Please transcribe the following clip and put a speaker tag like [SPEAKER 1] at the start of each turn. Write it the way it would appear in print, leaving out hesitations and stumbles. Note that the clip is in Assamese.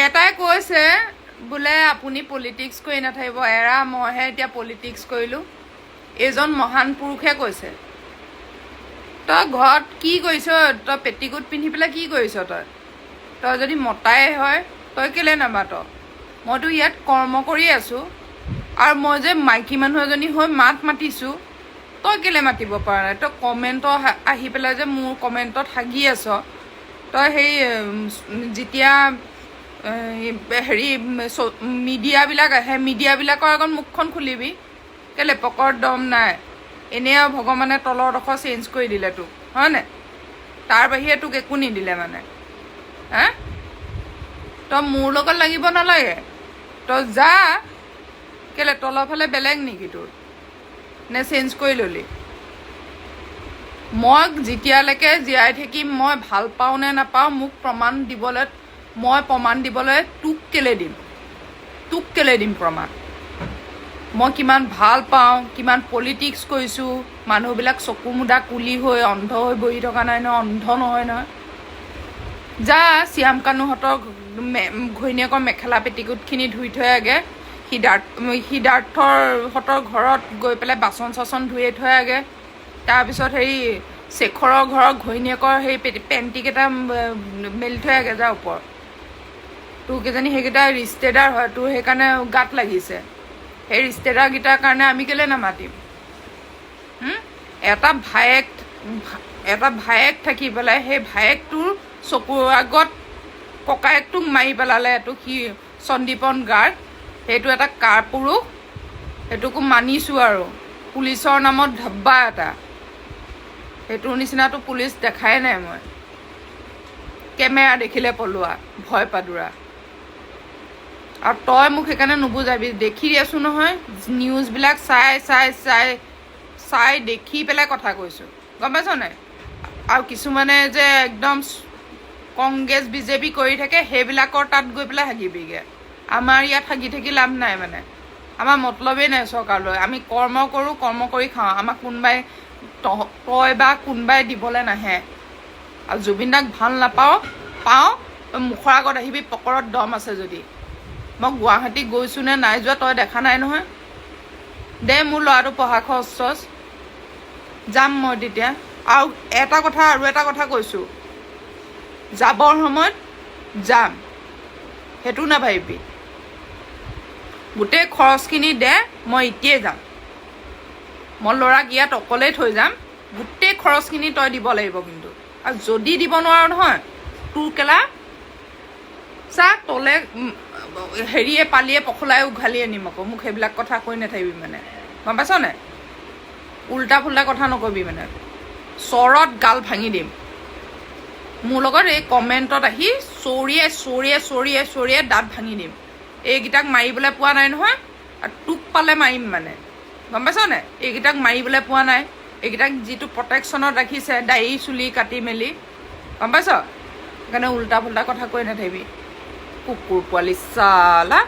[SPEAKER 1] এটাই কৈছে বোলে আপুনি পলিটিক্স কৰি নাথাকিব, এৰা মইহে এতিয়া পলিটিক্স কৰিলোঁ। এইজন মহান পুৰুষে কৈছে। তই ঘৰত কি কৰিছ? তই পেটিকোট পিন্ধি পেলাই কি কৰিছ? তই যদি মতাই হয় তই কেলৈ নামাত? মইতো ইয়াত কৰ্ম কৰি আছোঁ, আৰু মই যে মাইকী মানুহ এজনী হৈ মাত মাতিছোঁ, তই কেলৈ মাতিব পৰা নাই? তই কমেণ্টত আহি পেলাই যে মোৰ কমেণ্টত হাগি আছ, তই সেই যেতিয়া হেৰি মিডিয়াবিলাক আহে, মিডিয়াবিলাকৰ আগত মুখখন খুলিবি। কেলৈ পকৰত দম নাই? এনেই আৰু ভগৱানে তলৰ ডোখৰ চেঞ্জ কৰি দিলে তোক, হয়নে? তাৰ বাহিৰে তোক একো নিদিলে মানে। হা, তই মোৰ লগত লাগিব নালাগে, তই যা। কেলৈ তলৰ ফালে বেলেগ নেকি তোৰ? নে চেঞ্জ কৰি ল'লি? মই যেতিয়ালৈকে জীয়াই থাকিম, মই ভাল পাওঁ নে নাপাওঁ মোক মই প্ৰমাণ দিবলৈ তোক কেলৈ দিম প্ৰমাণ? মই কিমান ভাল পাওঁ, কিমান পলিটিক্স কৰিছোঁ। মানুহবিলাক চকু মুদা কুলি হৈ অন্ধ হৈ বহি থকা নাই নহয়, অন্ধ নহয় নহয়। যা শ্যাম কানুহঁতৰ ঘৈণীয়েকৰ মেখেলা পেটিকোটখিনি ধুই থৈ আগে, সিদ্ধাৰ্থহঁতৰ ঘৰত গৈ পেলাই বাচন চাচন ধুই থৈ আগে। তাৰপিছত হেৰি শেখৰৰ ঘৰৰ ঘৈণীয়েকৰ সেই পেণ্টিকেইটা মেলি থৈ আগে, যা ওপৰত। তোৰ কিজানি সেইকেইটা ৰিষ্টেদাৰ হয়, তোৰ সেইকাৰণে গাত লাগিছে। সেই ৰিষ্টেদাৰকেইটাৰ কাৰণে আমি কেলৈ নামাতিম? এটা ভায়েক থাকি পেলাই সেই ভায়েকটোৰ চকুৰ আগত ককায়েকটোক মাৰি পেলালে এইটো সন্দীপন গাৰ্গ। সেইটো এটা কাৰ পুৰুষ, সেইটোকো মানিছোঁ। আৰু পুলিচৰ নামত ধব্বা এটা, সেইটোৰ নিচিনাটো পুলিচ দেখাই নাই মই। কেমেৰা দেখিলে পলোৱা, ভয় পাদুৰা। আৰু তই মোক সেইকাৰণে নুবুজাবি, দেখি আছোঁ নহয় নিউজবিলাক চাই দেখি পেলাই কথা কৈছোঁ, গম পাইছ নাই? আৰু কিছুমানে যে একদম কংগ্ৰেছ বিজেপি কৰি থাকে, সেইবিলাকৰ তাত গৈ পেলাই হাগিবিগৈ। আমাৰ ইয়াত হাগি থাকি লাভ নাই মানে। আমাৰ মতলবেই নাই চৰকাৰলৈ। আমি কৰ্ম কৰোঁ, কৰ্ম কৰি খাওঁ। আমাক কোনোবাই তই বা কোনোবাই দিবলৈ নাহে। আৰু জুবিন দাক ভাল পাওঁ, মুখৰ আগত আহিবি পকৰত দম আছে যদি। মই গুৱাহাটী গৈছোঁ নে নাই যোৱা তই দেখা নাই নহয়। দে মোৰ ল'ৰাটো পঢ়া খৰচ যাম মই তেতিয়া। আৰু এটা কথা কৈছোঁ, যাবৰ সময়ত যাম, সেইটো নাভাবিবি। গোটেই খৰচখিনি দে, মই এতিয়াই যাম। মই ল'ৰাক ইয়াত অকলেই থৈ যাম। গোটেই খৰচখিনি তই দিব লাগিব কিন্তু। আৰু যদি দিব নোৱাৰ নহয়, তোৰ কেলা চা তলে হেৰিয়ে পালিয়ে পখলাই উঘালি আনিম আকৌ। মোক সেইবিলাক কথা কৈ নাথাকিবি মানে, গম পাইছ নাই? উল্টা ফুল্টা কথা নকবি মানে, চৰত গাল ভাঙি দিম। মোৰ লগত এই কমেণ্টত আহি চৰিয়াই দাঁত ভাঙি দিম। এইকেইটাক মাৰিবলৈ পোৱা নাই নহয়, আৰু তোক পালে মাৰিম মানে, গম পাইছ নাই? এইকেইটাক মাৰিবলৈ পোৱা নাই। এইকেইটাক যিটো প্ৰটেকশ্যনত ৰাখিছে, দাড়ি চুলি কাটি মেলি, গম পাইছ? সেইকাৰণে উল্টা ফুল্টা কথা কৈ নাথাকিবি, কুকুৰ পোৱালি চালা।